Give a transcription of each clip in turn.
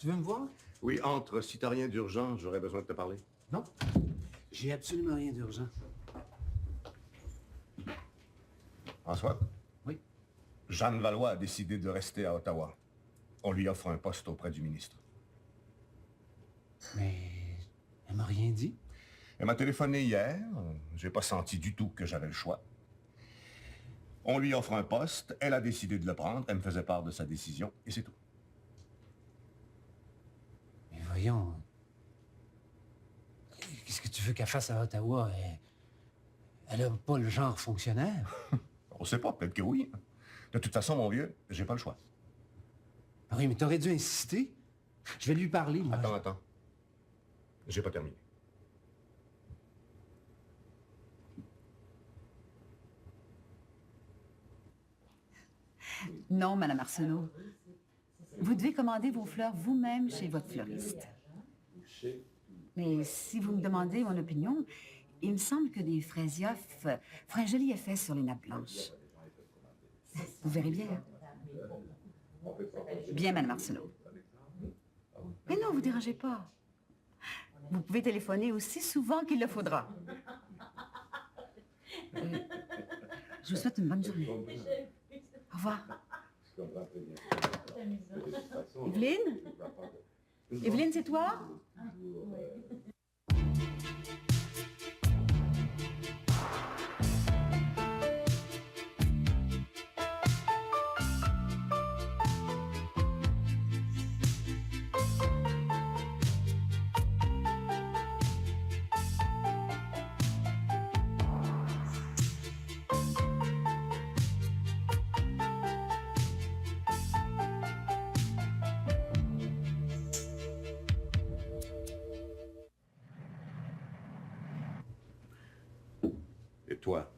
Tu veux me voir? Oui, entre. Si t'as rien d'urgent, j'aurais besoin de te parler. Non. J'ai absolument rien d'urgent. François? Oui. Jeanne Valois a décidé de rester à Ottawa. On lui offre un poste auprès du ministre. Mais elle m'a rien dit. Elle m'a téléphoné hier. J'ai pas senti du tout que j'avais le choix. On lui offre un poste. Elle a décidé de le prendre. Elle me faisait part de sa décision. Et c'est tout. Mais voyons. Qu'est-ce que tu veux qu'elle fasse à Ottawa? Elle a pas le genre fonctionnaire. On sait pas. Peut-être que oui. De toute façon, mon vieux, j'ai pas le choix. Ah oui, mais t'aurais dû insister. Je vais lui parler, moi. Attends. J'ai pas terminé. Non, Madame Arsenault. Vous devez commander vos fleurs vous-même chez votre fleuriste. Mais si vous me demandez mon opinion, il me semble que des fraisias feraient un joli effet sur les nappes blanches. Vous verrez bien. Bien, Madame Arsenault. Mais non, vous ne dérangez pas. Vous pouvez téléphoner aussi souvent qu'il le faudra. Je vous souhaite une bonne journée. Au revoir. Evelyne? Evelyne, c'est toi? Et toi?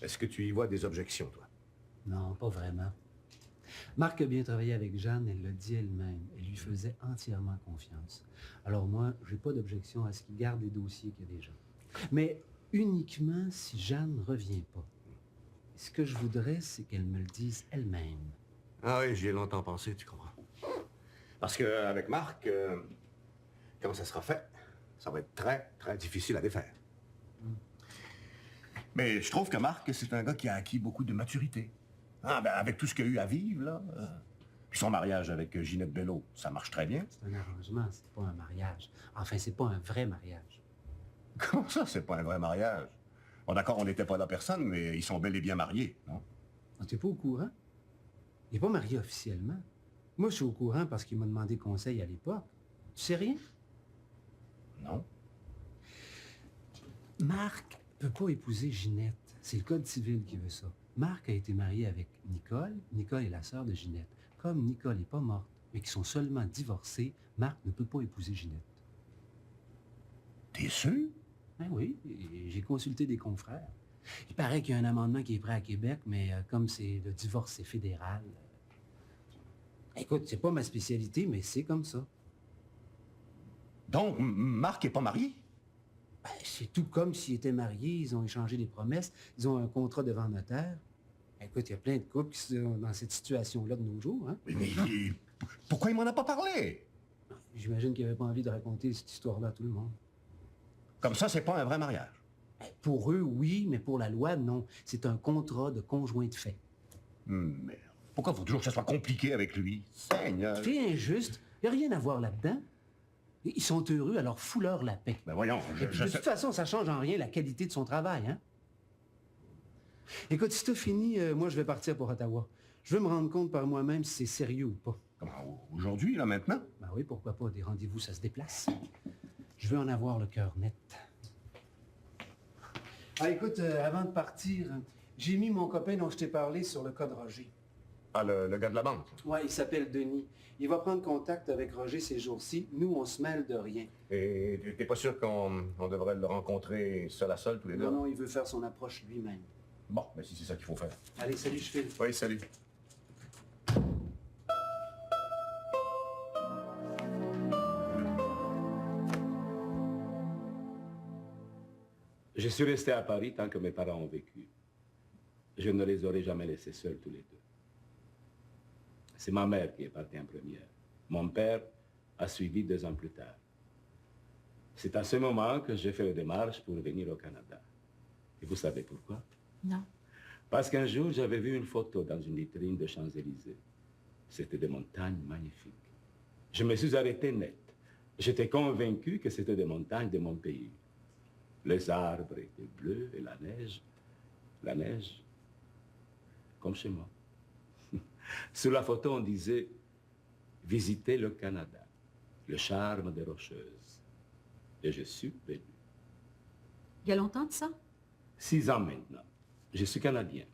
Est-ce que tu y vois des objections, toi? Non, pas vraiment. Marc a bien travaillé avec Jeanne, elle l'a dit elle-même. Elle lui faisait entièrement confiance. Alors moi, j'ai pas d'objection à ce qu'il garde les dossiers qu'il y a déjà. Mais uniquement si Jeanne ne revient pas. Ce que je voudrais, c'est qu'elle me le dise elle-même. Ah oui, j'y ai longtemps pensé, tu comprends. Parce qu'avec Marc, quand ça sera fait, ça va être très, très difficile à défaire. Mais je trouve que Marc, c'est un gars qui a acquis beaucoup de maturité. Ah, ben, avec tout ce qu'il a eu à vivre, là. Puis son mariage avec Ginette Bello, ça marche très bien. C'est un arrangement, c'est pas un mariage. Enfin, c'est pas un vrai mariage. Comment ça, c'est pas un vrai mariage? Bon, d'accord, on n'était pas là personne, mais ils sont bel et bien mariés, non? Ah, t'es pas au courant? Il n'est pas marié officiellement. Moi, je suis au courant parce qu'il m'a demandé conseil à l'époque. Tu sais rien? Non. Marc peut pas épouser Ginette. C'est le Code civil qui veut ça. Marc a été marié avec Nicole. Nicole est la sœur de Ginette. Comme Nicole n'est pas morte, mais qu'ils sont seulement divorcés, Marc ne peut pas épouser Ginette. T'es sûr? Ben oui, j'ai consulté des confrères. Il paraît qu'il y a un amendement qui est prêt à Québec, mais comme c'est le divorce, c'est fédéral. Écoute, c'est pas ma spécialité, mais c'est comme ça. Donc, Marc est pas marié? Ben, c'est tout comme s'ils étaient mariés, ils ont échangé des promesses, ils ont un contrat devant notaire. Écoute, il y a plein de couples qui sont dans cette situation-là de nos jours, hein? Mais pourquoi il m'en a pas parlé? J'imagine qu'il n'avait pas envie de raconter cette histoire-là à tout le monde. Comme ça, c'est pas un vrai mariage. Pour eux, oui, mais pour la loi, non. C'est un contrat de conjoint de fait. Mais pourquoi faut toujours que ça soit compliqué avec lui? Seigneur! C'est injuste. Il n'y a rien à voir là-dedans. Ils sont heureux, alors fous-leur la paix. Ben voyons, Et puis, de toute façon, ça change en rien la qualité de son travail, hein? Écoute, si t'as fini, moi, je vais partir pour Ottawa. Je veux me rendre compte par moi-même si c'est sérieux ou pas. Comment, aujourd'hui, là, maintenant? Ben oui, pourquoi pas. Des rendez-vous, ça se déplace. Je veux en avoir le cœur net. Ah, écoute, avant de partir, j'ai mis mon copain dont je t'ai parlé sur le cas de Roger. Ah, le gars de la banque? Ouais, il s'appelle Denis. Il va prendre contact avec Roger ces jours-ci. Nous, on se mêle de rien. Et t'es pas sûr qu'on devrait le rencontrer seul à seul, tous les deux? Non, il veut faire son approche lui-même. Bon, ben si c'est ça qu'il faut faire. Allez, salut, je file. Oui, salut. Je suis resté à Paris tant que mes parents ont vécu. Je ne les aurais jamais laissés seuls tous les deux. C'est ma mère qui est partie en première. Mon père a suivi 2 ans plus tard. C'est à ce moment que j'ai fait la démarche pour venir au Canada. Et vous savez pourquoi? Non. Parce qu'un jour, j'avais vu une photo dans une vitrine de Champs-Élysées. C'était des montagnes magnifiques. Je me suis arrêté net. J'étais convaincu que c'était des montagnes de mon pays. Les arbres étaient bleus et la neige, comme chez moi. Sur la photo, on disait « Visitez le Canada, le charme des Rocheuses ». Et je suis venu. Il y a longtemps de ça? 6 ans maintenant. Je suis Canadien.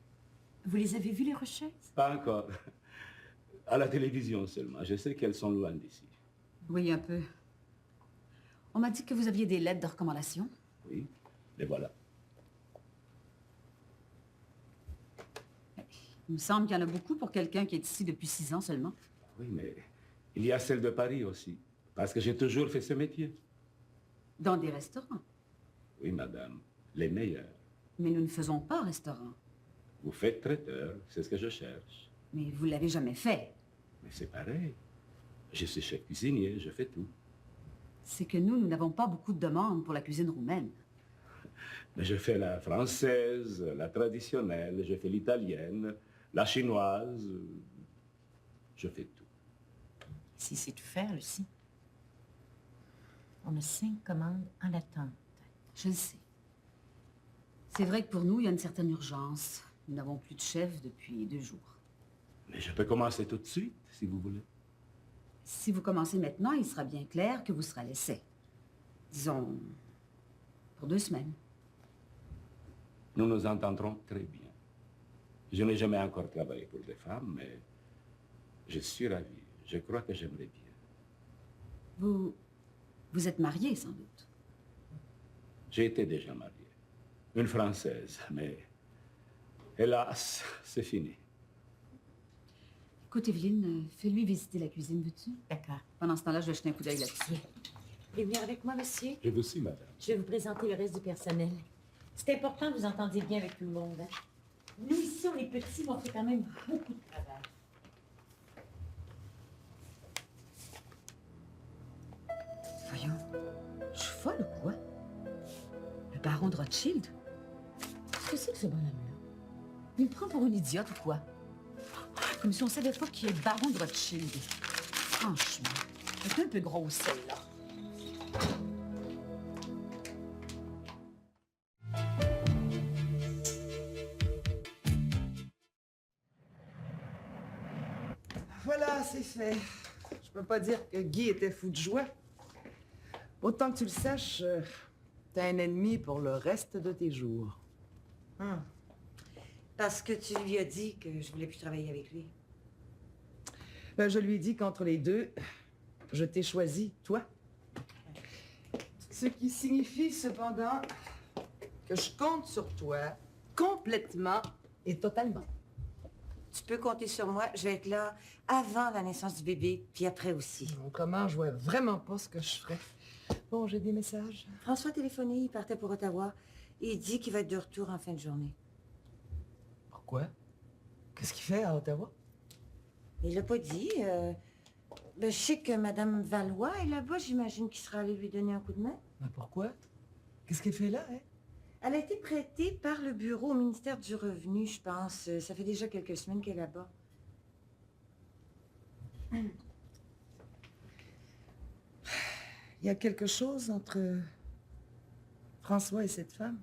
Vous les avez vus, les Rocheuses? Pas encore. À la télévision seulement. Je sais qu'elles sont loin d'ici. Oui, un peu. On m'a dit que vous aviez des lettres de recommandation. Oui, les voilà. Il me semble qu'il y en a beaucoup pour quelqu'un qui est ici depuis 6 ans seulement. Oui, mais il y a celle de Paris aussi. Parce que j'ai toujours fait ce métier. Dans des restaurants. Oui, madame. Les meilleurs. Mais nous ne faisons pas restaurant. Vous faites traiteur, c'est ce que je cherche. Mais vous l'avez jamais fait. Mais c'est pareil. Je suis chef cuisinier, je fais tout. C'est que nous n'avons pas beaucoup de demandes pour la cuisine roumaine. Mais je fais la française, la traditionnelle, je fais l'italienne, la chinoise. Je fais tout. Si c'est tout faire, Lucie. On a 5 commandes en attente. Je le sais. C'est vrai que pour nous, il y a une certaine urgence. Nous n'avons plus de chef depuis 2 jours. Mais je peux commencer tout de suite, si vous voulez. Si vous commencez maintenant, il sera bien clair que vous serez à l'essai. Disons, pour 2 semaines. Nous nous entendrons très bien. Je n'ai jamais encore travaillé pour des femmes, mais je suis ravi. Je crois que j'aimerais bien. Vous êtes marié, sans doute. J'ai été déjà marié. Une Française, mais hélas, c'est fini. Écoute, Evelyne, fais-lui visiter la cuisine, veux-tu? D'accord. Pendant ce temps-là, je vais jeter un coup d'œil là-dessus. Vous voulez venir avec moi, monsieur? Je vous suis, madame. Je vais vous présenter le reste du personnel. C'est important que vous entendiez bien avec tout le monde. Hein? Nous, ici, on est petits, mais on fait quand même beaucoup de travail. Voyons, je suis folle ou quoi? Le baron de Rothschild? Qu'est-ce que c'est que ce bonhomme-là? Il me prend pour une idiote ou quoi? Comme si on savait pas qui est le baron de Rothschild. Franchement, c'est un peu grosse, celle-là. Voilà, c'est fait. Je peux pas dire que Guy était fou de joie. Autant que tu le saches, t'as un ennemi pour le reste de tes jours. Parce que tu lui as dit que je voulais plus travailler avec lui. Ben, je lui ai dit qu'entre les deux, je t'ai choisi, toi. Ce qui signifie cependant que je compte sur toi complètement et totalement. Tu peux compter sur moi, je vais être là avant la naissance du bébé, puis après aussi. Comment, je vois vraiment pas ce que je ferais. Bon, j'ai des messages. François a téléphoné, il partait pour Ottawa. Il dit qu'il va être de retour en fin de journée. Pourquoi? Qu'est-ce qu'il fait à Ottawa? Il l'a pas dit. Je sais que Mme Valois est là-bas, j'imagine qu'il sera allé lui donner un coup de main. Ben pourquoi? Qu'est-ce qu'il fait là, hein? Elle a été prêtée par le bureau au ministère du Revenu, je pense. Ça fait déjà quelques semaines qu'elle est là-bas. Il y a quelque chose entre François et cette femme?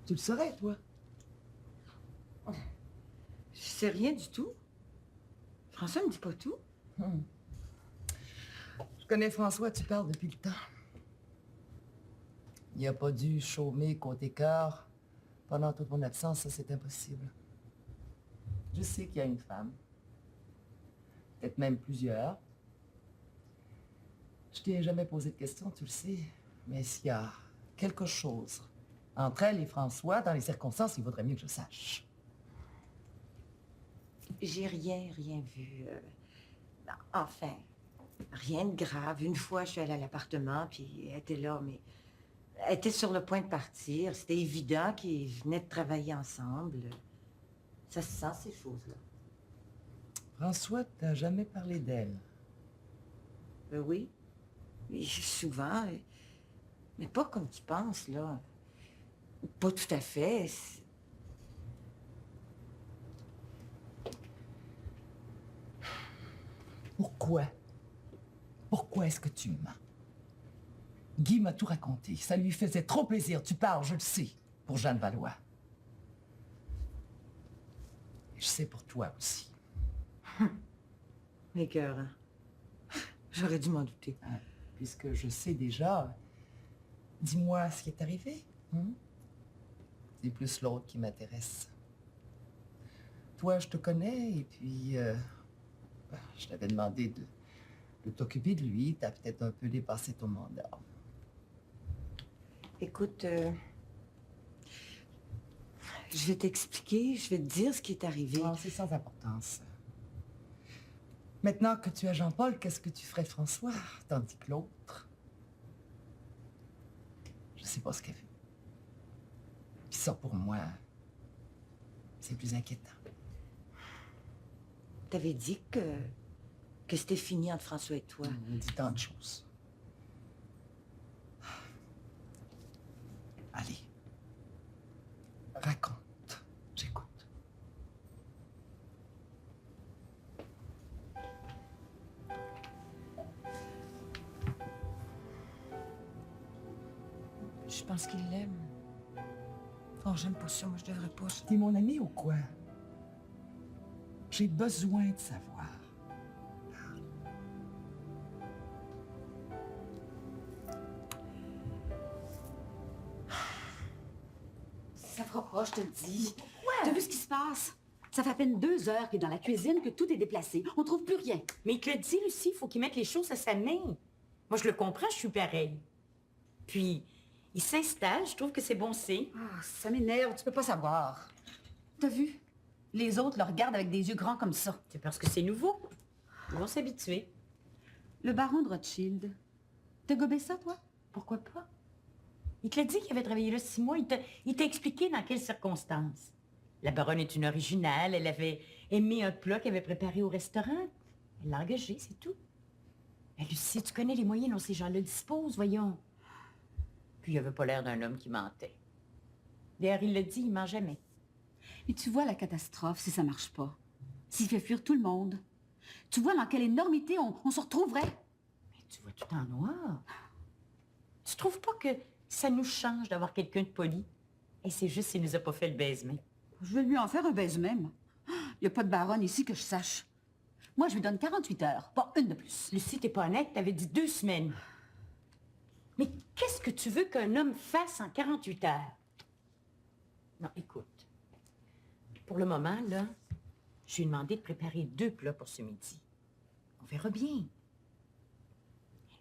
Tu le saurais, toi? Je sais rien du tout. François me dit pas tout. Je connais François, tu parles depuis le temps. Il n'a pas dû chômer côté quart pendant toute mon absence, ça c'est impossible. Je sais qu'il y a une femme. Peut-être même plusieurs. Je t'ai jamais posé de questions, tu le sais. Mais s'il y a quelque chose entre elle et François, dans les circonstances, il vaudrait mieux que je sache. J'ai rien vu. Non, enfin, rien de grave. Une fois, je suis allée à l'appartement, puis elle était là, mais elle était sur le point de partir. C'était évident qu'ils venaient de travailler ensemble. Ça se sent, ces choses-là. François t'a jamais parlé d'elle. Oui. Oui, souvent. Mais pas comme tu penses, là. Pas tout à fait. Pourquoi? Pourquoi est-ce que tu mens? Guy m'a tout raconté. Ça lui faisait trop plaisir. Tu parles, je le sais, pour Jeanne Valois. Et je sais pour toi aussi. Écœurant. J'aurais dû m'en douter. Hein, puisque je sais déjà, dis-moi ce qui est arrivé. Hein? C'est plus l'autre qui m'intéresse. Toi, je te connais, et puis je t'avais demandé de t'occuper de lui. T'as peut-être un peu dépassé ton mandat. Écoute, je vais t'expliquer, je vais te dire ce qui est arrivé. Non, c'est sans importance. Maintenant que tu as Jean-Paul, qu'est-ce que tu ferais de François, tandis que l'autre? Je sais pas ce qu'elle fait. Puis ça, pour moi, c'est plus inquiétant. T'avais dit que c'était fini entre François et toi. On dit tant de choses. Allez, raconte, j'écoute. Je pense qu'il l'aime. Oh, j'aime pas ça, moi je devrais pas. T'es mon ami ou quoi? J'ai besoin de savoir. Ça fera pas, je te le dis. T'as vu ce qui se passe? Ça fait à peine 2 heures qu'il est dans la cuisine, que tout est déplacé. On trouve plus rien. Mais il te le dit, Lucie, il faut qu'il mette les choses à sa main. Moi, je le comprends, je suis pareil. Puis, il s'installe, je trouve que c'est bon signe. Ah, ça m'énerve, tu peux pas savoir. T'as vu? Les autres le regardent avec des yeux grands comme ça. C'est parce que c'est nouveau. Ils vont s'habituer. Le baron de Rothschild. T'as gobé ça, toi? Pourquoi pas? Il te l'a dit qu'il avait travaillé là 6 mois. Il t'a expliqué dans quelles circonstances. La baronne est une originale. Elle avait aimé un plat qu'elle avait préparé au restaurant. Elle l'a engagé, c'est tout. Mais Lucie, tu connais les moyens dont ces gens-là disposent, voyons. Puis il avait pas l'air d'un homme qui mentait. D'ailleurs, il l'a dit, il ment jamais. Mais tu vois la catastrophe si ça marche pas. S'il fait fuir tout le monde. Tu vois dans quelle énormité on se retrouverait. Mais tu vois tout en noir. Tu trouves pas que ça nous change d'avoir quelqu'un de poli? Et c'est juste s'il nous a pas fait le baisement. Je vais lui en faire un baise même. Il n'y a pas de baronne ici que je sache. Moi, je lui donne 48 heures, pas une de plus. Lucie, t'es pas honnête, t'avais dit 2 semaines. Mais qu'est-ce que tu veux qu'un homme fasse en 48 heures? Non, écoute. Pour le moment, là, je lui ai demandé de préparer 2 plats pour ce midi. On verra bien.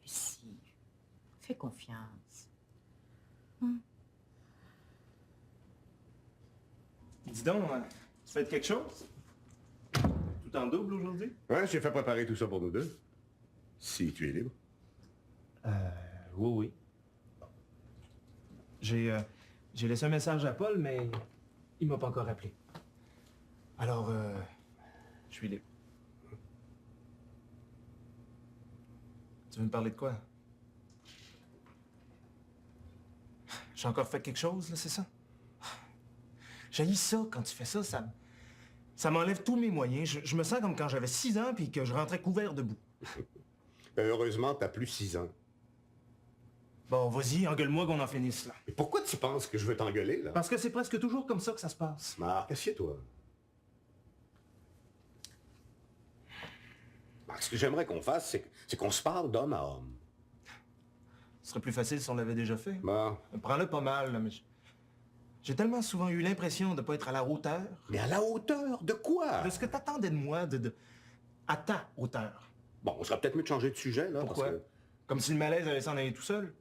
Lucie, fais confiance. Dis donc, tu fais quelque chose? Tout en double aujourd'hui? Ouais, j'ai fait préparer tout ça pour nous deux. Si tu es libre. Oui. J'ai laissé un message à Paul, mais il m'a pas encore appelé. Alors, je suis libre. Tu veux me parler de quoi? J'ai encore fait quelque chose, là, c'est ça? J'haïs ça, quand tu fais ça, ça m'enlève tous mes moyens. Je me sens comme quand j'avais 6 ans puis que je rentrais couvert de boue. Ben, heureusement, t'as plus 6 ans. Bon, vas-y, engueule-moi qu'on en finisse, là. Mais pourquoi tu penses que je veux t'engueuler, là? Parce que c'est presque toujours comme ça que ça se passe. Marc, assieds-toi. Marc, ce que j'aimerais qu'on fasse, c'est qu'on se parle d'homme à homme. Ce serait plus facile si on l'avait déjà fait. Bon. Prends-le pas mal, là, mais j'ai tellement souvent eu l'impression de pas être à la hauteur. Mais à la hauteur de quoi? De ce que t'attendais de moi, à ta hauteur. Bon, on serait peut-être mieux de changer de sujet, là. Pourquoi? Parce que Comme si le malaise allait s'en aller tout seul.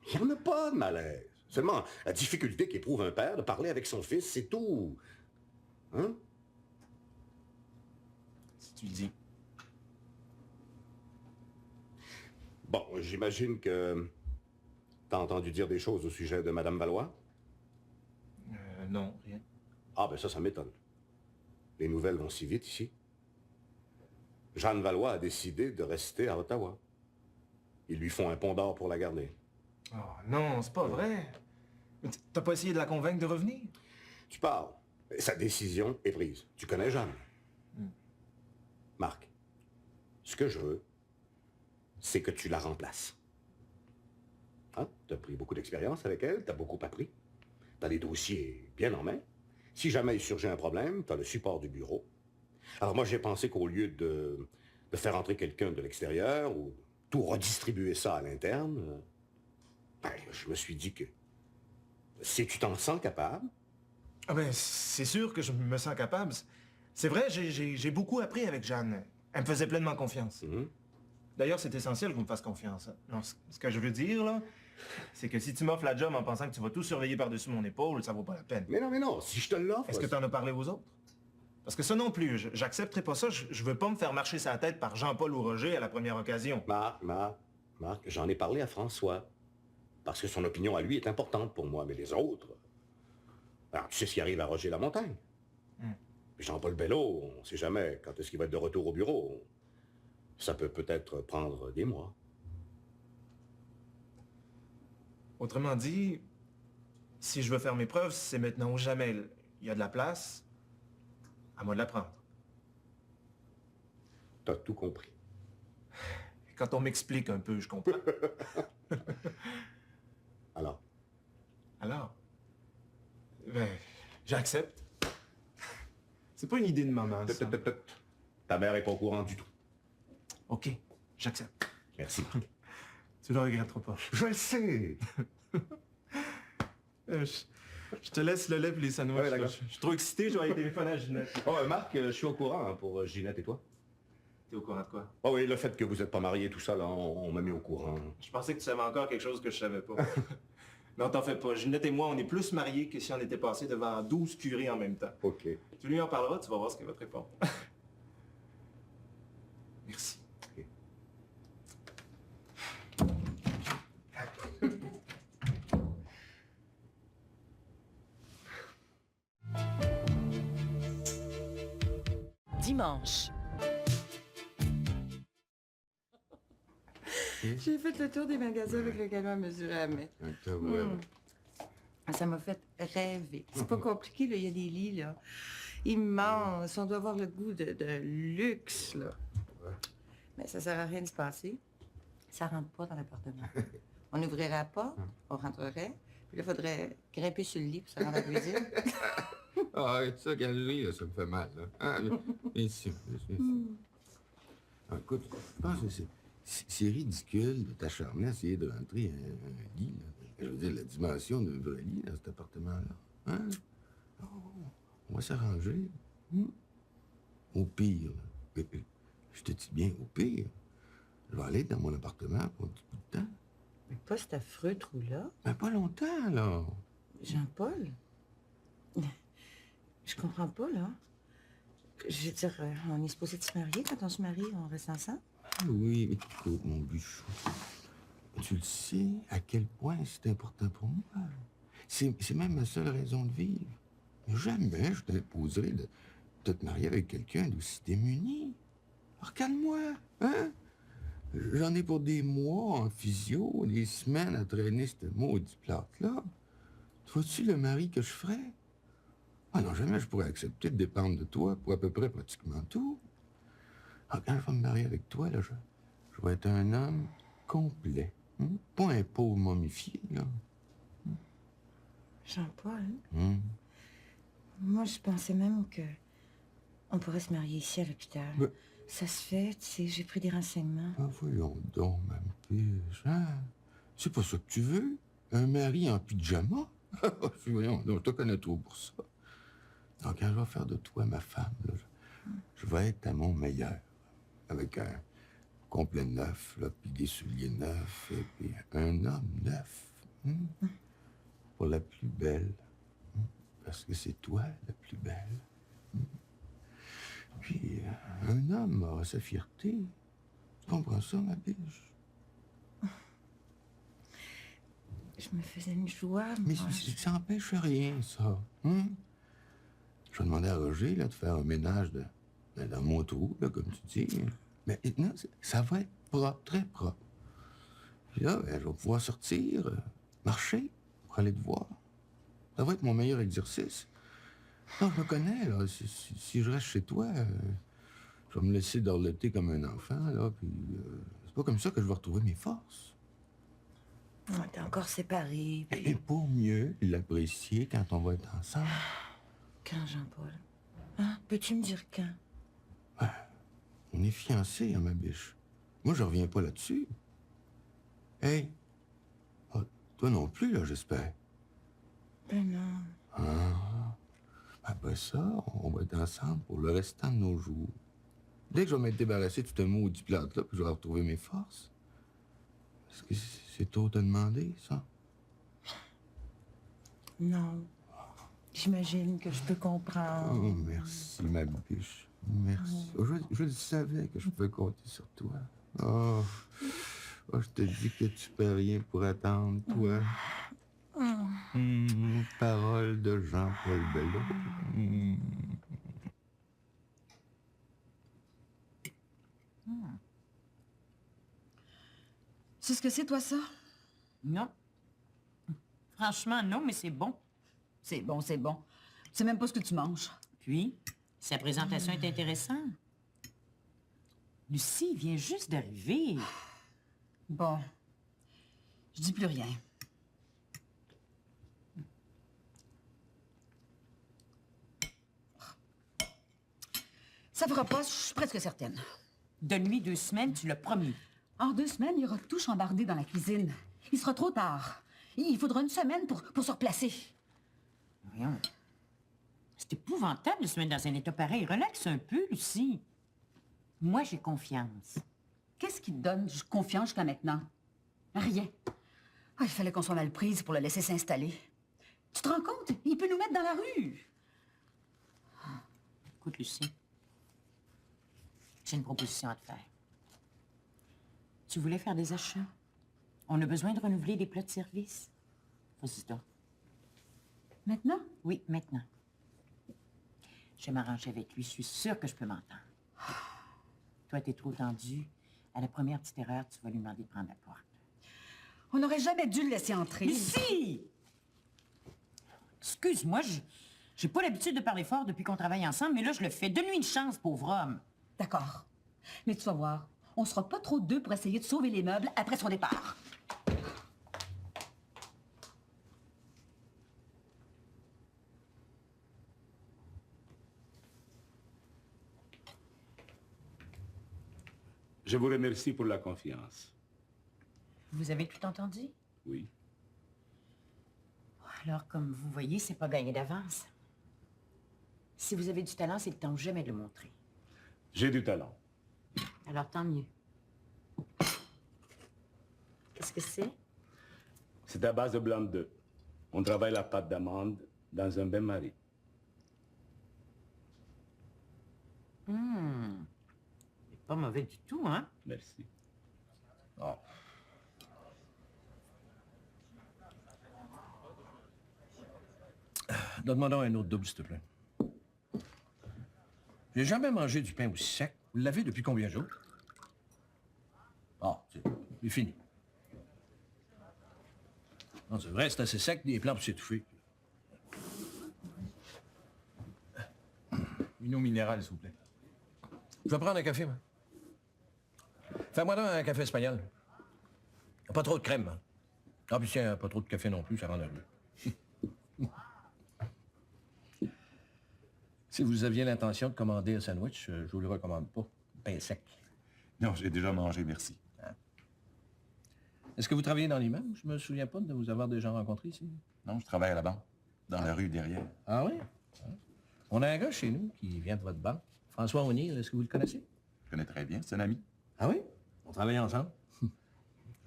il n'y en a pas de malaise. Seulement la difficulté qu'éprouve un père de parler avec son fils, c'est tout. Hein? Si tu le dis. Bon, j'imagine que t'as entendu dire des choses au sujet de Madame Valois? Non, rien. Ah, ben ça m'étonne. Les nouvelles vont si vite ici. Jeanne Valois a décidé de rester à Ottawa. Ils lui font un pont d'or pour la garder. Oh non, c'est pas vrai. Mais t'as pas essayé de la convaincre de revenir? Tu parles. Sa décision est prise. Tu connais Jeanne. Marc, ce que je veux, c'est que tu la remplaces. Hein? Tu as pris beaucoup d'expérience avec elle, tu as beaucoup appris. Tu as les dossiers bien en main. Si jamais il surgit un problème, tu as le support du bureau. Alors moi, j'ai pensé qu'au lieu de faire entrer quelqu'un de l'extérieur ou tout redistribuer ça à l'interne, je me suis dit que si tu t'en sens capable... Ah ben, c'est sûr que je me sens capable. C'est vrai, j'ai beaucoup appris avec Jeanne. Elle me faisait pleinement confiance. D'ailleurs, c'est essentiel que vous me fasse confiance. Non, ce que je veux dire, là, c'est que si tu m'offres la job en pensant que tu vas tout surveiller par-dessus mon épaule, ça vaut pas la peine. Mais non, si je te l'offre... Est-ce que tu en as parlé aux autres? Parce que ça non plus, j'accepterai pas ça. Je veux pas me faire marcher sa tête par Jean-Paul ou Roger à la première occasion. Marc, j'en ai parlé à François. Parce que son opinion à lui est importante pour moi, mais les autres... Alors, tu sais ce qui arrive à Roger Lamontagne. Puis Jean-Paul Bello, on sait jamais quand est-ce qu'il va être de retour au bureau. Ça peut peut-être prendre des mois. Autrement dit, si je veux faire mes preuves, c'est maintenant ou jamais. Il y a de la place, à moi de la prendre. T'as tout compris. Quand on m'explique un peu, je comprends. Alors? Alors? Ben, j'accepte. C'est pas une idée de maman, ça. Ta mère est pas au courant du tout. OK, j'accepte. Merci. Tu le regretteras pas. Je le sais. Je te laisse le lait et les sandwichs. Ouais, d'accord. Je suis trop excité, je vais aller téléphoner à Ginette. Oh, Marc, je suis au courant pour Ginette et toi. T'es au courant de quoi? Oh oui, le fait que vous n'êtes pas mariés, tout ça, là, on m'a mis au courant. Je pensais que tu savais encore quelque chose que je savais pas. Non, t'en fais pas. Ginette et moi, on est plus mariés que si on était passés devant 12 curés en même temps. OK. Tu lui en parleras, tu vas voir ce qu'elle va te répondre. Merci. OK. Dimanche. J'ai fait le tour des magasins avec le galon à mesurer à mettre. Ça m'a fait rêver. C'est pas compliqué, là. Il y a des lits, là, immenses. On doit avoir le goût de luxe, là. Mais ça sert à rien de se passer. Ça rentre pas dans l'appartement. On ouvrirait la porte, on rentrerait, puis là, il faudrait grimper sur le lit pour se rendre à la cuisine. Ah, arrête ça, Galerie, là, ça me fait mal, là. Ah, bien sûr. Ah, écoute, je pense que c'est ridicule de t'acharner à essayer de rentrer un lit, là. Je veux dire, la dimension d'un vrai lit dans cet appartement-là. Hein? Oh, on va s'arranger. Au pire, là, je te dis bien, au pire, je vais aller dans mon appartement pour un petit bout de temps. Mais pas cet affreux trou-là. Ben, pas longtemps, là. Jean-Paul? Je comprends pas, là. Je veux dire, on est supposé de se marier. Quand on se marie, on reste ensemble. Ah oui, mais écoute, mon bichou, tu le sais à quel point c'est important pour moi. C'est même ma seule raison de vivre. Jamais je t'imposerai de te marier avec quelqu'un d'aussi démuni. Alors calme-moi, hein? J'en ai pour des mois en physio, des semaines à traîner cette maudite plate-là. Vois-tu le mari que je ferais? Ah non, jamais je pourrais accepter de dépendre de toi pour à peu près pratiquement tout. Alors quand je vais me marier avec toi, là, je vais être un homme complet. Pas un pauvre momifié, là. Jean-Paul? Moi, je pensais même que on pourrait se marier ici à l'hôpital. Mais... Ça se fait, tu sais, j'ai pris des renseignements. Ah, voyons donc, ma biche, hein? C'est pas ça que tu veux? Un mari en pyjama? Voyons donc, je te connais trop pour ça. Donc, quand je vais faire de toi ma femme, là, je vais être à mon meilleur. Avec un complet neuf, là, puis des souliers neufs, et puis un homme neuf. Pour la plus belle. Parce que c'est toi la plus belle. Puis, un homme aura sa fierté. Tu comprends ça, ma biche? Je me faisais une joie, Mais moi. ça n'empêche rien, ça. Je vais demander à Roger là, de faire un ménage de Ben, dans mon trou, là, comme tu dis. Mais non, ça va être propre, très propre. Puis là, ben, je vais pouvoir sortir, marcher, pour aller te voir. Ça va être mon meilleur exercice. Non, je me connais, là. Si je reste chez toi, je vais me laisser dorloter comme un enfant, là, puis c'est pas comme ça que je vais retrouver mes forces. On est encore séparés. Puis... Et pour mieux l'apprécier quand on va être ensemble. Quand, Jean-Paul? Hein? Peux-tu me dire quand? On est fiancés, hein, ma biche. Moi, je reviens pas là-dessus. Hey! Ah, toi non plus, là, j'espère. Ben non. Ah. Après ça, on va être ensemble pour le restant de nos jours. Dès que je vais m'être débarrassé de ce maudit plate-là, puis je vais retrouver mes forces. Est-ce que c'est trop te demander, ça? Non. J'imagine que je peux comprendre. Oh, merci, ma biche. Merci. Oh, je le savais que je pouvais compter sur toi. Oh, je te dis que tu peux rien pour attendre, toi. Parole de Jean-Paul Bello. Tu sais ce que c'est, toi, ça? Non. Franchement, non, mais c'est bon. C'est bon, c'est bon. Tu sais même pas ce que tu manges. Puis, sa présentation est intéressante. Lucie vient juste d'arriver. Bon. Je dis plus rien. Ça fera pas, je suis presque certaine. Donne-lui 2 semaines, tu l'as promis. En 2 semaines, il y aura tout chambardé dans la cuisine. Il sera trop tard. Il faudra une semaine pour se replacer. Voyons. C'est épouvantable de se mettre dans un état pareil. Relaxe un peu, Lucie. Moi, j'ai confiance. Qu'est-ce qui te donne confiance jusqu'à maintenant? Rien. Ah, il fallait qu'on soit mal prise pour le laisser s'installer. Tu te rends compte? Il peut nous mettre dans la rue. Écoute, Lucie. J'ai une proposition à te faire. Tu voulais faire des achats? On a besoin de renouveler des plats de service. Vas-y donc. Maintenant? Oui, maintenant. Je vais m'arranger avec lui. Je suis sûre que je peux m'entendre. Toi, t'es trop tendu. À la première petite erreur, tu vas lui demander de prendre la porte. On n'aurait jamais dû le laisser entrer. Lucie! Excuse-moi, j'ai pas l'habitude de parler fort depuis qu'on travaille ensemble, mais là, je le fais. Donne-lui une chance, pauvre homme. D'accord. Mais tu vas voir, on sera pas trop deux pour essayer de sauver les meubles après son départ. Je vous remercie pour la confiance. Vous avez tout entendu? Oui. Alors, comme vous voyez, c'est pas gagné d'avance. Si vous avez du talent, c'est le temps jamais de le montrer. J'ai du talent. Alors, tant mieux. Qu'est-ce que c'est? C'est à base de blanc d'œuf. On travaille la pâte d'amande dans un bain-marie. C'est pas mauvais du tout, hein? Merci. Oh. Donne-moi donc un autre double, s'il te plaît. J'ai jamais mangé du pain aussi sec. Vous l'avez depuis combien de jours? Ah, c'est fini. Non, c'est vrai, c'est assez sec, des plans pour s'étouffer. Une eau minérale, s'il vous plaît. Je vais prendre un café, moi. Fais-moi donc un café espagnol. Pas trop de crème, hein. Ah, puis tiens, pas trop de café non plus, ça rend nerveux. Si vous aviez l'intention de commander un sandwich, je vous le recommande pas. Pain sec. Non, j'ai déjà mangé, merci. Hein? Est-ce que vous travaillez dans l'immeuble? Je me souviens pas de vous avoir déjà rencontré ici. Non, je travaille à la banque, dans la rue derrière. Ah oui? On a un gars chez nous qui vient de votre banque. François O'Neill, est-ce que vous le connaissez? Je connais très bien, c'est un ami. Ah oui? On travaille ensemble. Je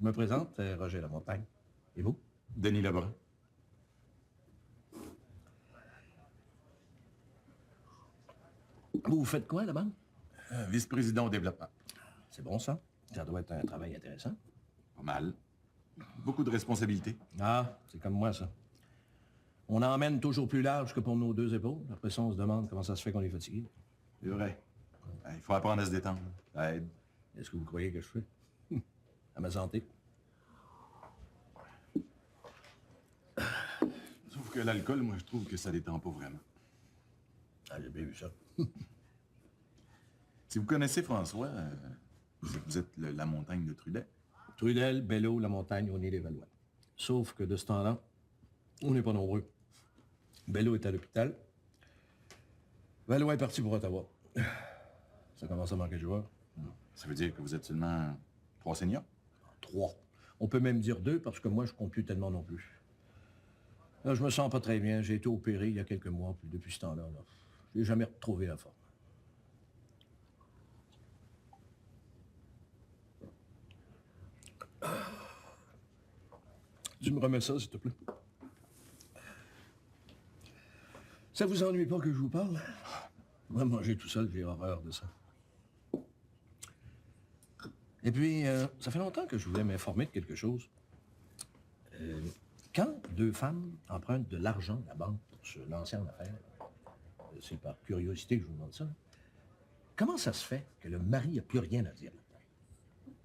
me présente, Roger Lamontagne. Et vous? Denis Lebrun. Vous faites quoi, là-bas? Vice-président au développement. C'est bon, ça. Ça doit être un travail intéressant. Pas mal. Beaucoup de responsabilités. Ah, c'est comme moi, ça. On emmène toujours plus large que pour nos 2 épaules. Après ça, on se demande comment ça se fait qu'on est fatigué. C'est vrai. Il faut apprendre à se détendre. Ça aide. Est-ce que vous croyez que je fais? À ma santé. Sauf que l'alcool, moi, je trouve que ça détend pas vraiment. Ah, j'ai bien vu ça. Si vous connaissez François, vous êtes la montagne de Trudel. Trudel, Bello, la montagne, on est les Valois. Sauf que de ce temps-là, on n'est pas nombreux. Bello est à l'hôpital. Valois est parti pour Ottawa. Ça commence à manquer de joueurs. Ça veut dire que vous êtes seulement 3 seniors? 3. On peut même dire 2 parce que moi, je ne compte plus tellement non plus. Là, je me sens pas très bien. J'ai été opéré il y a quelques mois, puis depuis ce temps-là, je n'ai jamais retrouvé la forme. Tu me remets ça, s'il te plaît? Ça vous ennuie pas que je vous parle? Moi, manger tout seul, j'ai horreur de ça. Et puis, ça fait longtemps que je voulais m'informer de quelque chose. Quand 2 femmes empruntent de l'argent à la banque pour se lancer en affaires, c'est par curiosité que je vous demande ça, comment ça se fait que le mari n'a plus rien à dire là-dedans?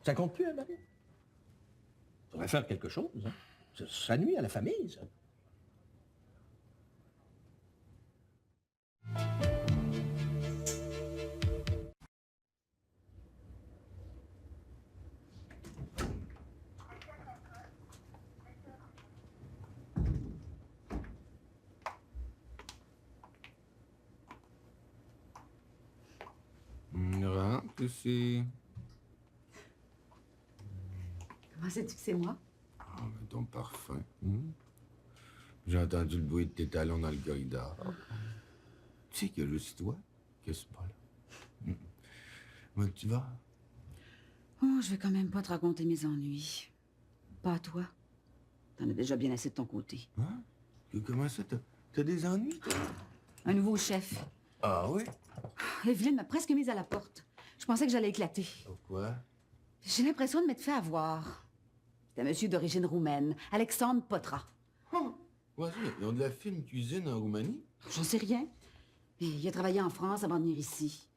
Ça compte plus, un mari? Il faudrait faire quelque chose, hein? Ça nuit à la famille, ça. Rentre ici. Comment sais-tu que c'est moi? Ah, mais ton parfum. J'ai entendu le bruit de tes talons dans le corridor. Tu sais qu'il y a juste toi que c'est pas là. Où tu vas? Oh, je vais quand même pas te raconter mes ennuis. Pas à toi. T'en as déjà bien assez de ton côté. Hein? Comment ça, t'as des ennuis, toi? Un nouveau chef. Ah oui? Evelyne m'a presque mise à la porte. Je pensais que j'allais éclater. Pourquoi? J'ai l'impression de m'être fait avoir. C'est un monsieur d'origine roumaine, Alexandre Potra. Ouais, ils ont de la fine cuisine en Roumanie? J'en sais rien. Mais il a travaillé en France avant de venir ici.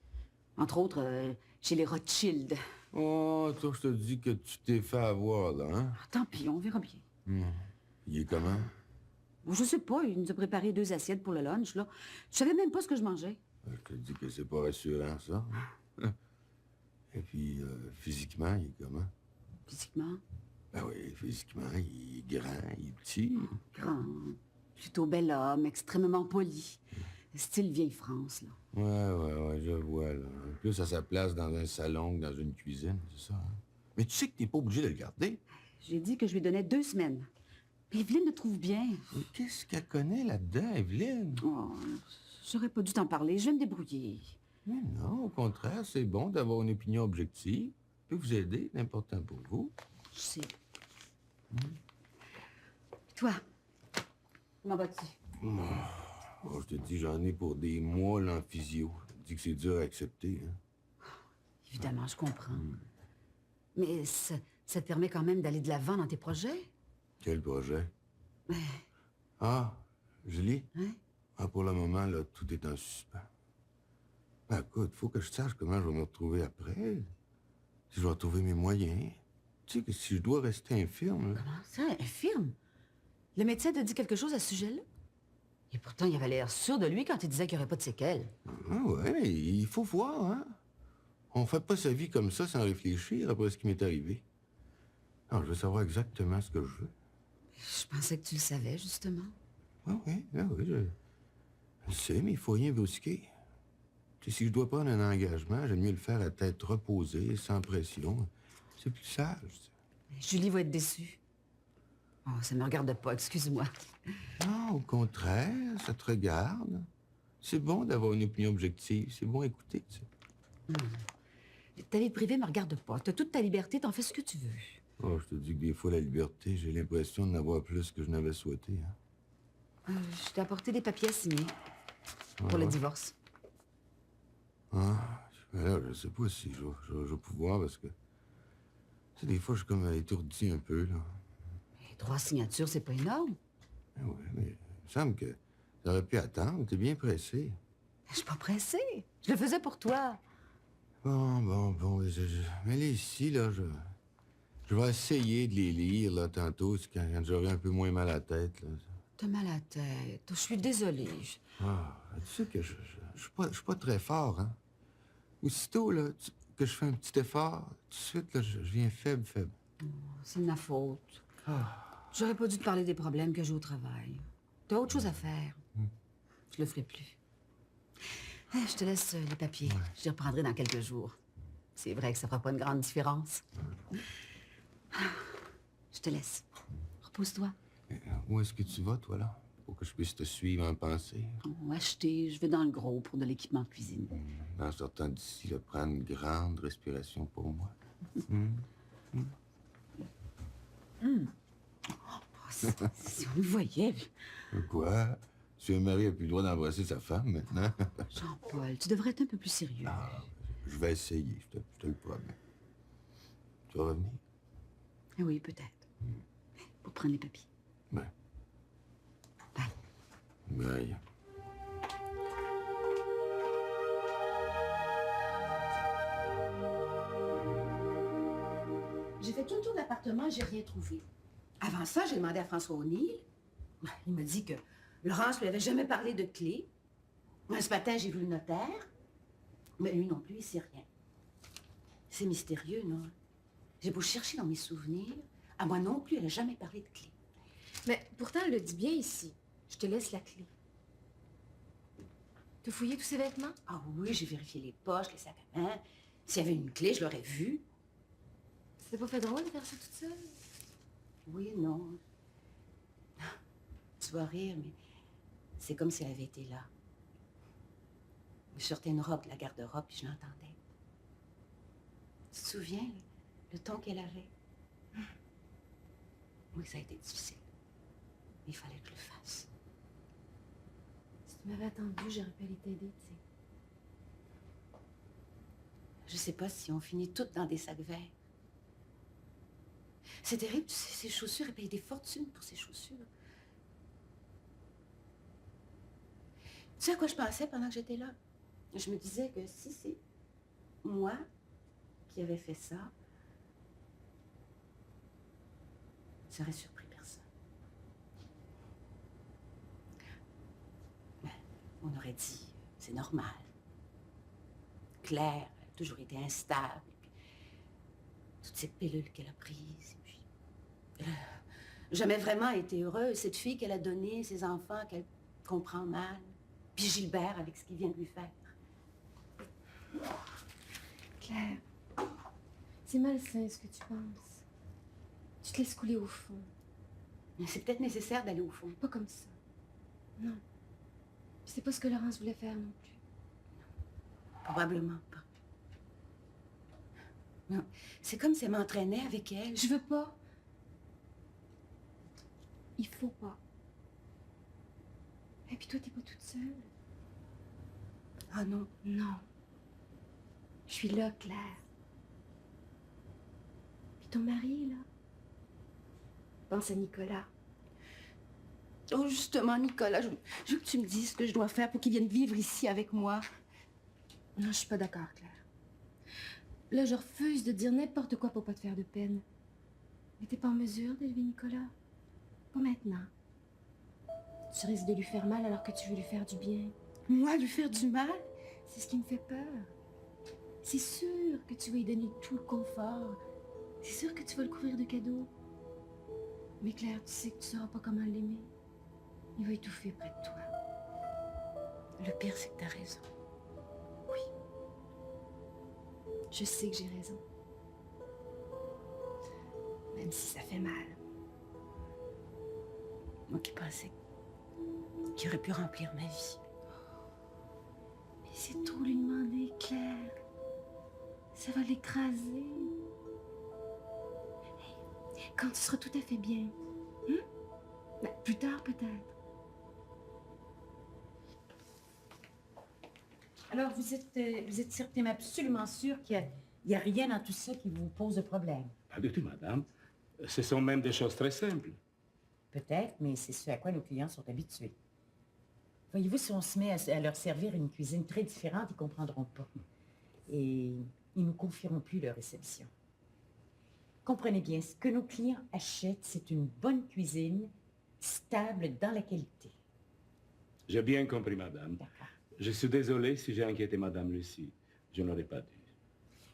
Entre autres, chez les Rothschild. Oh, toi, je te dis que tu t'es fait avoir, là, hein? Tant pis, on verra bien. Il est comment? Je sais pas, il nous a préparé 2 assiettes pour le lunch, là. Je savais même pas ce que je mangeais. Je te dis que c'est pas rassurant, ça. Hein? Et puis, physiquement, il est comment? Physiquement? Ben oui, physiquement, il est grand, il est petit. Grand, plutôt bel homme, extrêmement poli. Style vieille France, là. Ouais, je vois, là. Plus à sa place dans un salon que dans une cuisine, c'est ça, hein? Mais tu sais que t'es pas obligé de le garder. J'ai dit que je lui donnais 2 semaines. Mais Evelyne le trouve bien. Mais qu'est-ce qu'elle connaît là-dedans, Evelyne? Oh, j'aurais pas dû t'en parler, je vais me débrouiller. Mais non, au contraire, c'est bon d'avoir une opinion objective. Peut vous aider, c'est important pour vous. Je sais. Toi, comment vas-tu? Oh, je te dis, j'en ai pour des mois, là, en physio. Je te dis que c'est dur à accepter, hein? Évidemment, je comprends. Mais ça te permet quand même d'aller de l'avant dans tes projets? Quel projet? Ah, Julie? Hein? Ah, pour le moment, là, tout est en suspens. Ben, écoute, faut que je sache comment je vais me retrouver après. Si je vais retrouver mes moyens. Tu sais que si je dois rester infirme, là... Comment ça, infirme? Le médecin t'a dit quelque chose à ce sujet-là? Et pourtant, il avait l'air sûr de lui quand il disait qu'il n'y aurait pas de séquelles. Ah ouais, il faut voir, hein? On fait pas sa vie comme ça sans réfléchir après ce qui m'est arrivé. Non, je veux savoir exactement ce que je veux. Je pensais que tu le savais, justement. Ah oui, je sais, mais il faut rien brusquer. Tu sais, si je dois prendre un engagement, j'aime mieux le faire à tête reposée, sans pression. C'est plus sage. Julie va être déçue. Oh, ça me regarde pas, excuse-moi. Non, au contraire, ça te regarde. C'est bon d'avoir une opinion objective. C'est bon à écouter, tu sais. Ta vie privée me regarde pas. T'as toute ta liberté, t'en fais ce que tu veux. Oh, je te dis que des fois, la liberté, j'ai l'impression d'en avoir plus que je n'avais souhaité. Hein. Je t'ai apporté des papiers à signer pour le divorce. Ah, ben là, je sais pas si je vais pouvoir parce que... Tu sais, des fois, je suis comme étourdi un peu, là. 3 signatures, c'est pas énorme. Ah ouais, mais il me semble que ça aurait pu attendre. T'es bien pressé. Je suis pas pressée. Je le faisais pour toi. Bon. Mais là, ici, là, je vais essayer de les lire, là, tantôt, c'est quand j'aurai un peu moins mal à la tête, là. T'as mal à la tête. Je suis désolée. Tu sais que je suis pas très fort, hein? Aussitôt, là, que je fais un petit effort, tout de suite, là, je viens faible. C'est de ma faute. J'aurais pas dû te parler des problèmes que j'ai au travail. T'as autre chose à faire. Je le ferai plus. Je te laisse les papiers. Je les reprendrai dans quelques jours. C'est vrai que ça fera pas une grande différence. Je te laisse. Repose-toi. Où est-ce que tu vas, toi, là? Pour que je puisse te suivre en pensée. Acheter, je vais dans le gros pour de l'équipement de cuisine. En sortant d'ici, là, prendre une grande respiration pour moi. Si on le voyait. Quoi? Si un mari a plus le droit d'embrasser sa femme, maintenant? Jean-Paul, tu devrais être un peu plus sérieux. Je vais essayer, je te le promets. Tu vas revenir? Oui, peut-être. Pour prendre les papiers. Ouais. Bye. J'ai fait tout le tour de l'appartement, j'ai rien trouvé. Avant ça, j'ai demandé à François O'Neill. Il m'a dit que Laurence lui avait jamais parlé de clé. Ce matin, j'ai vu le notaire. Mais lui non plus, il sait rien. C'est mystérieux, non? J'ai beau chercher dans mes souvenirs. À moi non plus, elle n'a jamais parlé de clé. Mais pourtant, elle le dit bien ici. Je te laisse la clé. T'as fouillé tous ses vêtements? Ah oui, j'ai vérifié les poches, les sacs à main. S'il y avait une clé, je l'aurais vue. C'était pas fait drôle de faire ça toute seule? Oui et non. Tu vas rire, mais c'est comme si elle avait été là. Je sortais une robe de la garde-robe, puis je l'entendais. Tu te souviens, le ton qu'elle avait? Oui, ça a été difficile. Il fallait que je le fasse. Si tu m'avais attendu, j'aurais pu aller t'aider, tu sais. Je sais pas si on finit toutes dans des sacs verts. C'est terrible, tu sais, ces chaussures, elle paye des fortunes pour ces chaussures. Tu sais à quoi je pensais pendant que j'étais là? Je me disais que si c'est moi qui avais fait ça, ça aurait surpris personne. Ben, on aurait dit, c'est normal. Claire a toujours été instable. Puis, toutes ces pilules qu'elle a prises. Et puis, elle a jamais vraiment été heureuse. Cette fille qu'elle a donnée, ses enfants qu'elle comprend mal. Puis Gilbert avec ce qu'il vient de lui faire. Claire, c'est malsain ce que tu penses. Tu te laisses couler au fond. Mais c'est peut-être nécessaire d'aller au fond. Pas comme ça. Non. Puis c'est pas ce que Laurence voulait faire non plus. Probablement pas. Non, c'est comme si elle m'entraînait avec elle. Je veux pas. Il faut pas. Et puis toi, t'es pas toute seule. Ah non. Non. Je suis là, Claire. Puis ton mari, là. Pense à Nicolas. Oh, justement, Nicolas, je veux que tu me dises ce que je dois faire pour qu'il vienne vivre ici avec moi. Non, je suis pas d'accord, Claire. Là, je refuse de dire n'importe quoi pour pas te faire de peine. Mais t'es pas en mesure d'élever Nicolas. Pas maintenant. Tu risques de lui faire mal alors que tu veux lui faire du bien. Moi, lui faire du mal? C'est ce qui me fait peur. C'est sûr que tu vas lui donner tout le confort. C'est sûr que tu vas le couvrir de cadeaux. Mais Claire, tu sais que tu sauras pas comment l'aimer. Il va étouffer près de toi. Le pire, c'est que t'as raison. Oui. Je sais que j'ai raison. Même si ça fait mal. Moi qui pensais qu'il aurait pu remplir ma vie. Mais c'est trop lui demander, Claire. Ça va l'écraser. Hey, quand tu seras tout à fait bien. Hein? Ben, plus tard, peut-être. Alors, vous êtes certainement absolument sûr qu'il n'y a rien dans tout ça qui vous pose de problème? Pas du tout, madame. Ce sont même des choses très simples. Peut-être, mais c'est ce à quoi nos clients sont habitués. Voyez-vous, si on se met à leur servir une cuisine très différente, ils ne comprendront pas. Et ils ne nous confieront plus leur réception. Comprenez bien, ce que nos clients achètent, c'est une bonne cuisine, stable dans la qualité. J'ai bien compris, madame. Je suis désolé si j'ai inquiété madame Lucie. Je n'aurais pas dû.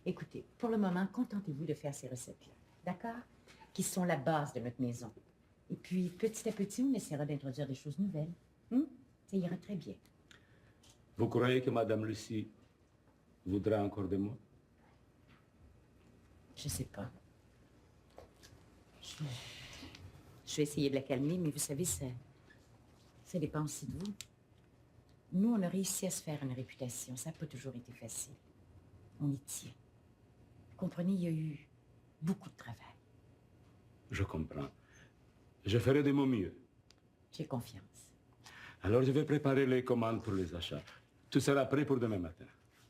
Écoutez, pour le moment, contentez-vous de faire ces recettes-là, d'accord? Qui sont la base de notre maison. Et puis, petit à petit, on essaiera d'introduire des choses nouvelles. Ça ira très bien. Vous croyez que madame Lucie voudra encore de moi? Je sais pas. Je vais essayer de la calmer, mais vous savez, ça dépend aussi de vous. Nous, on a réussi à se faire une réputation. Ça n'a pas toujours été facile. On y tient. Vous comprenez, il y a eu beaucoup de travail. Je comprends. Je ferai de mon mieux. J'ai confiance. Alors, je vais préparer les commandes pour les achats. Tout sera prêt pour demain matin.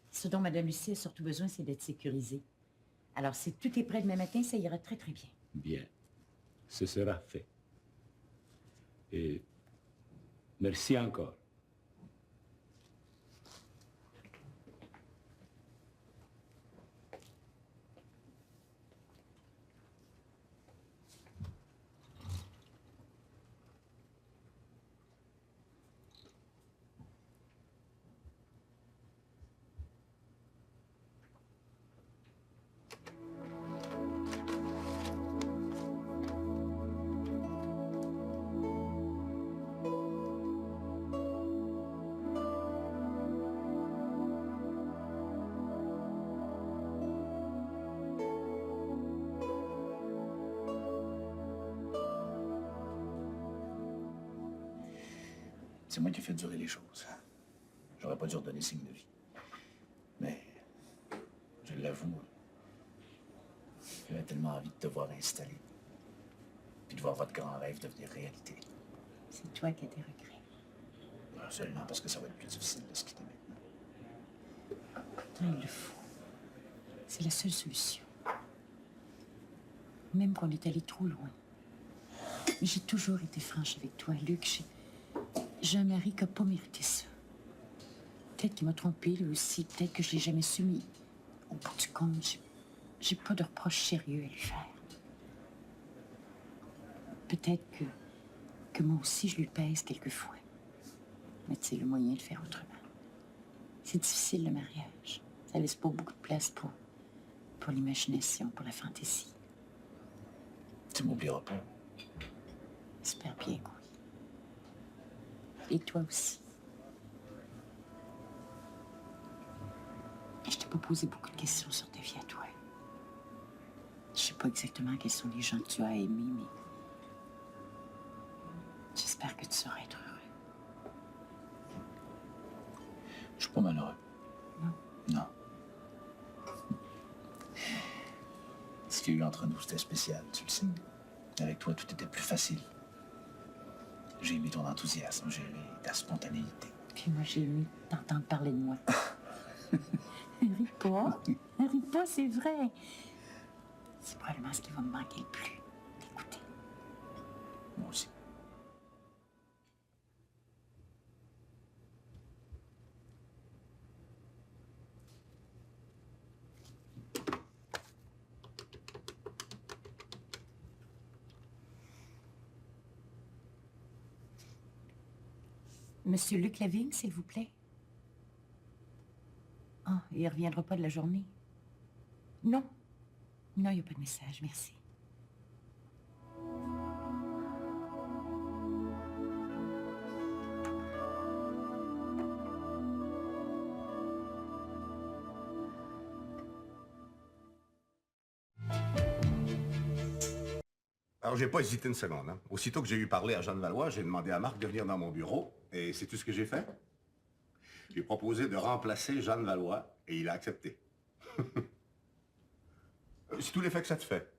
Ce dont Mme Lucie a surtout besoin, c'est d'être sécurisée. Alors, si tout est prêt demain matin, ça ira très, très bien. Bien. Ce sera fait. Et merci encore. C'est moi qui ai fait durer les choses. J'aurais pas dû redonner signe de vie. Mais, je l'avoue, j'avais tellement envie de te voir installé. Puis de voir votre grand rêve devenir réalité. C'est toi qui as des regrets. Seulement parce que ça va être plus difficile de se quitter maintenant. Il le faut. C'est la seule solution. Même qu'on est allé trop loin. Mais j'ai toujours été franche avec toi, Luc. J'ai un mari qui n'a pas mérité ça. Peut-être qu'il m'a trompée, lui aussi. Peut-être que je l'ai jamais su, mais au bout du compte, j'ai pas de reproche sérieux à lui faire. Peut-être que moi aussi, je lui pèse quelquefois. Mais tu sais, le moyen de faire autrement. C'est difficile, le mariage. Ça laisse pas beaucoup de place pour l'imagination, pour la fantaisie. Tu m'oublieras pas. J'espère bien que oui. Et toi aussi. Je t'ai pas posé beaucoup de questions sur ta vie à toi. Je sais pas exactement quels sont les gens que tu as aimés, mais j'espère que tu sauras être heureux. Je suis pas malheureux. Non? Non. Ce qu'il y a eu entre nous, c'était spécial, tu le sais. Avec toi, tout était plus facile. J'ai aimé ton enthousiasme, j'ai aimé ta spontanéité. Puis moi, j'ai aimé t'entendre parler de moi. Ris pas. Ris pas, c'est vrai. C'est probablement ce qui va me manquer le plus, d'écouter. Moi aussi. Monsieur Luc Lavigne, s'il vous plaît. Ah, il ne reviendra pas de la journée? Non. Non, il n'y a pas de message, merci. Alors, j'ai pas hésité une seconde. Hein. Aussitôt que j'ai eu parlé à Jeanne Valois, j'ai demandé à Marc de venir dans mon bureau. Et sais-tu ce que j'ai fait? J'ai proposé de remplacer Jeanne Valois et il a accepté. C'est tout l'effet que ça te fait.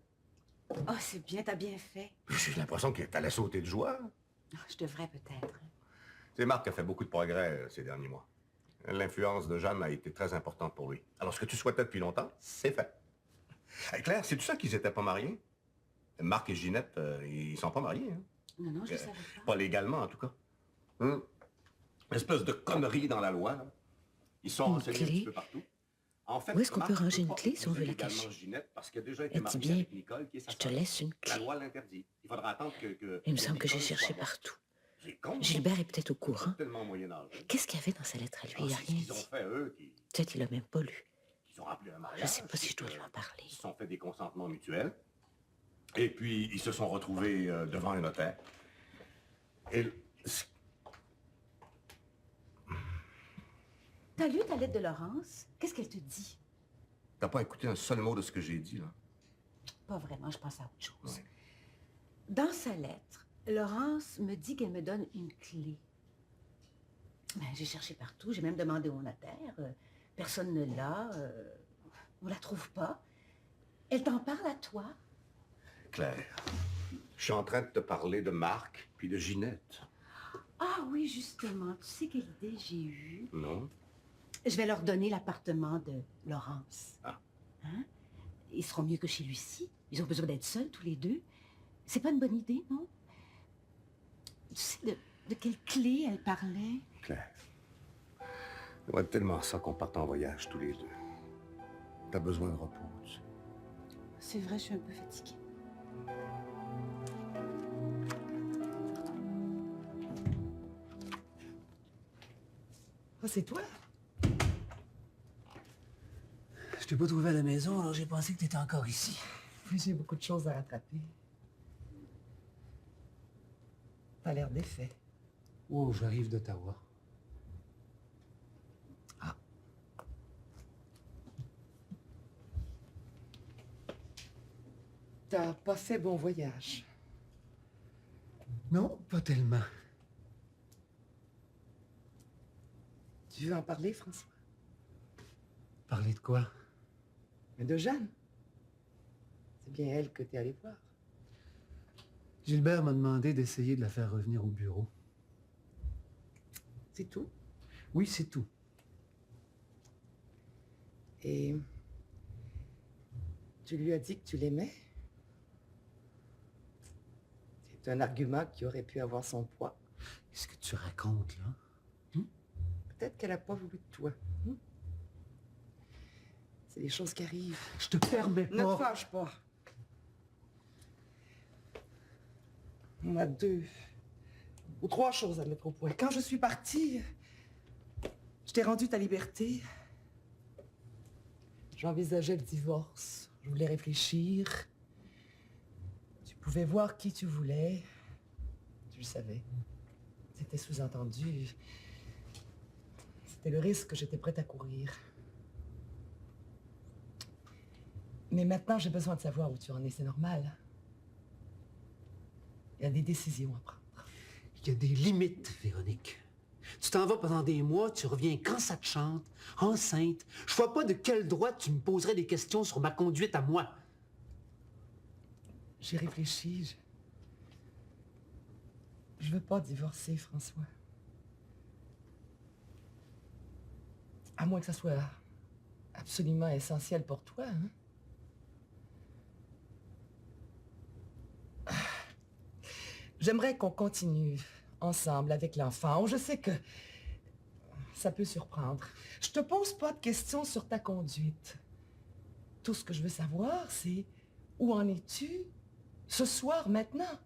Oh, c'est bien, t'as bien fait. J'ai l'impression que t'allais sauter de joie. Je devrais peut-être. C'est Marc qui a fait beaucoup de progrès ces derniers mois. L'influence de Jeanne a été très importante pour lui. Alors, ce que tu souhaitais depuis longtemps, c'est fait. Hey, Claire, c'est-tu ça qu'ils n'étaient pas mariés? Marc et Ginette, ils sont pas mariés. Hein? Non, non, je ne savais pas. Pas légalement, en tout cas. espèce de connerie dans la loi, là. Ils sont Une renseignés un clé? petit peu partout. En fait, Où est-ce qu'on peut Marc ranger peut une pas clé si on veut la épouser cacher? légalement Ginette parce qu'il a déjà été Elle dit marié bien, avec Nicole, qui est sa je te sœur. laisse une La clé. loi l'interdit. Il faudra attendre que Il me semble que j'ai Nicole cherché soit morte. partout. C'est con. Gilbert est peut-être au courant. Tellement Moyen-Âge. Qu'est-ce qu'il y avait dans sa lettre à lui? Il n'a C'est ce rien qu'ils ont dit. fait, eux, qui Peut-être qu'il n'a même pas lu. ils ont rappelé un mariage. Je sais pas si je dois lui en parler. Ils se sont fait des consentements mutuels. Et puis, ils se sont retrouvés devant un notaire. Et T'as lu ta lettre de Laurence? Qu'est-ce qu'elle te dit? t'as pas écouté un seul mot de ce que j'ai dit, là? Pas vraiment, je pense à autre chose. Dans sa lettre, Laurence me dit qu'elle me donne une clé. Ben, j'ai cherché partout, j'ai même demandé au notaire. Personne ne l'a. On la trouve pas. Elle t'en parle à toi? Claire, je suis en train de te parler de Marc puis de Ginette. Ah oui, justement. Tu sais quelle idée j'ai eue? Non? Je vais leur donner l'appartement de Laurence. Ah. Hein? Ils seront mieux que chez Lucie. Ils ont besoin d'être seuls, tous les deux. C'est pas une bonne idée, non? Tu sais de quelle clé elle parlait? Claire, j'aimerais tellement ça qu'on parte en voyage tous les deux. T'as besoin de repos, tu sais. C'est vrai, je suis un peu fatiguée. Oh, c'est toi? Je t'ai pas trouvé à la maison, alors j'ai pensé que t'étais encore ici. Oui, j'ai beaucoup de choses à rattraper. T'as l'air défait. Oh, j'arrive d'Ottawa. T'as pas fait bon voyage. Non, pas tellement. Tu veux en parler, François? Parler de quoi? Mais de Jeanne. C'est bien elle que t'es allé voir. Gilbert m'a demandé d'essayer de la faire revenir au bureau. C'est tout? Oui, c'est tout. Et tu lui as dit que tu l'aimais? C'est un argument qui aurait pu avoir son poids. Qu'est-ce que tu racontes, là? Peut-être qu'elle n'a pas voulu de toi. C'est des choses qui arrivent. Je te permets pas. Ne te fâche pas. On a 2 ou 3 choses à mettre au point. Quand je suis partie, je t'ai rendu ta liberté. J'envisageais le divorce. Je voulais réfléchir. Tu pouvais voir qui tu voulais. Tu le savais. C'était sous-entendu. C'était le risque que j'étais prête à courir. Mais maintenant, j'ai besoin de savoir où tu en es. C'est normal. Il y a des décisions à prendre. Il y a des limites, Véronique. Tu t'en vas pendant des mois, tu reviens quand ça te chante, enceinte. Je vois pas de quel droit tu me poserais des questions sur ma conduite à moi. J'ai réfléchi. Je veux pas divorcer, François. À moins que ça soit absolument essentiel pour toi, hein? J'aimerais qu'on continue ensemble avec l'enfant. Oh, je sais que ça peut surprendre. Je te pose pas de questions sur ta conduite. Tout ce que je veux savoir, c'est où en es-tu ce soir, maintenant?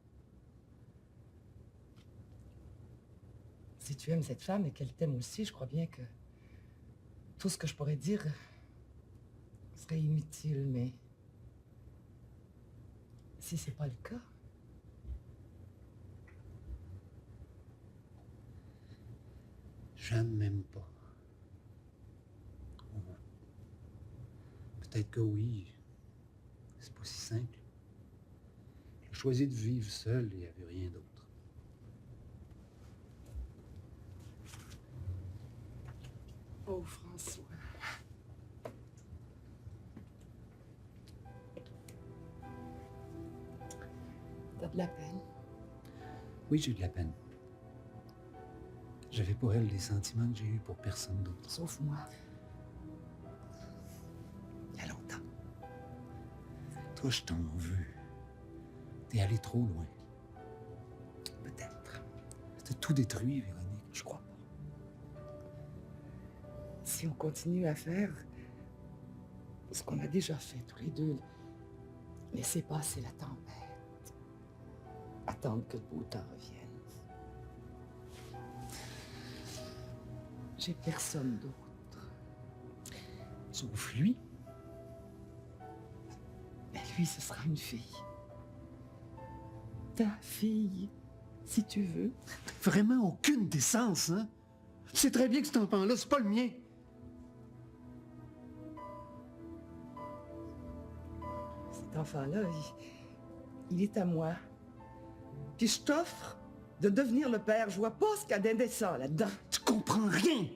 Si tu aimes cette femme et qu'elle t'aime aussi, je crois bien que tout ce que je pourrais dire serait inutile, mais si c'est pas le cas... Jeanne m'aime pas. Oh. Peut-être que oui. C'est pas si simple. Elle a choisi de vivre seule et elle veut rien d'autre. Oh, François. T'as de la peine? Oui, j'ai eu de la peine. J'avais pour elle les sentiments que j'ai eus pour personne d'autre. Sauf moi. Il y a longtemps. Toi, je t'en veux. T'es allé trop loin. Peut-être. T'as tout détruit, Véronique. Je crois pas. si on continue à faire ce qu'on a déjà fait tous les deux, laisser passer la tempête, attendre que le beau temps revienne. J'ai personne d'autre. Sauf lui. Mais lui, ce sera une fille. Ta fille, si tu veux. Vraiment aucune décence, hein? Tu sais très bien que cet enfant-là, c'est pas le mien. Cet enfant-là, il est à moi. Puis je t'offre de devenir le père. Je vois pas ce qu'il y a d'indécent là-dedans. Tu comprends rien.